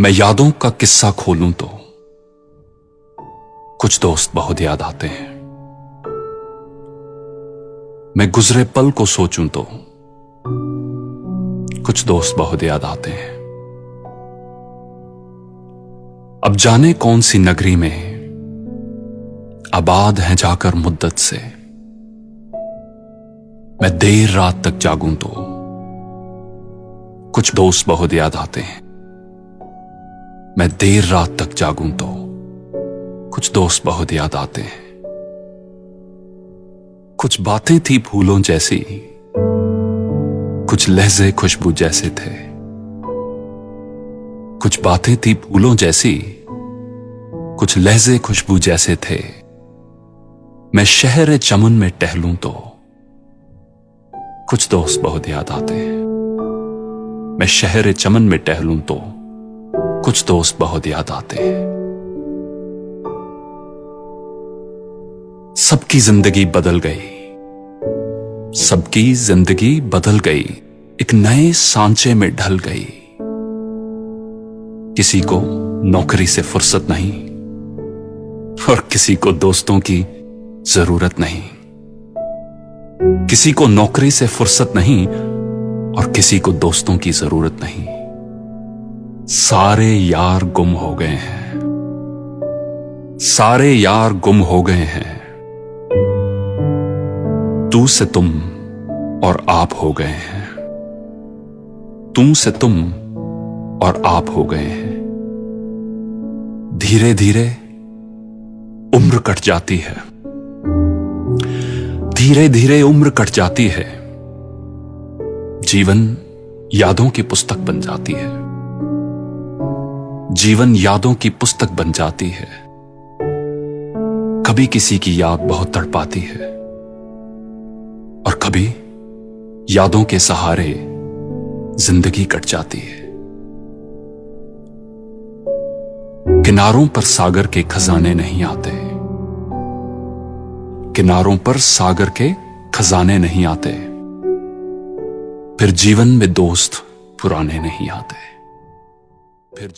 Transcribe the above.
मैं यादों का किस्सा खोलूं तो कुछ दोस्त बहुत याद आते हैं। मैं गुजरे पल को सोचूं तो कुछ दोस्त बहुत याद आते हैं। अब जाने कौन सी नगरी में आबाद हैं जाकर मुद्दत से, मैं देर रात तक जागूं तो कुछ दोस्त बहुत याद आते हैं। मैं देर रात तक जागूं तो कुछ दोस्त बहुत याद आते हैं। कुछ बातें थी फूलों जैसी, कुछ लहजे खुशबू जैसे थे। कुछ बातें थी फूलों जैसी, कुछ लहजे खुशबू जैसे थे। मैं शहर चमन में टहलूं तो कुछ दोस्त बहुत याद आते हैं। मैं शहर चमन में टहलूं तो कुछ दोस्त बहुत याद आते हैं। सबकी जिंदगी बदल गई, सबकी जिंदगी बदल गई, एक नए सांचे में ढल गई। किसी को नौकरी से फुर्सत नहीं और किसी को दोस्तों की जरूरत नहीं। किसी को नौकरी से फुर्सत नहीं और किसी को दोस्तों की जरूरत नहीं। सारे यार गुम हो गए हैं, सारे यार गुम हो गए हैं। तू से तुम और आप हो गए हैं, तुम से तुम और आप हो गए हैं। धीरे धीरे उम्र कट जाती है, धीरे धीरे उम्र कट जाती है। जीवन यादों की पुस्तक बन जाती है, जीवन यादों की पुस्तक बन जाती है। कभी किसी की याद बहुत तड़पाती है और कभी यादों के सहारे जिंदगी कट जाती है। किनारों पर सागर के खजाने नहीं आते, किनारों पर सागर के खजाने नहीं आते। फिर जीवन में दोस्त पुराने नहीं आते। फिर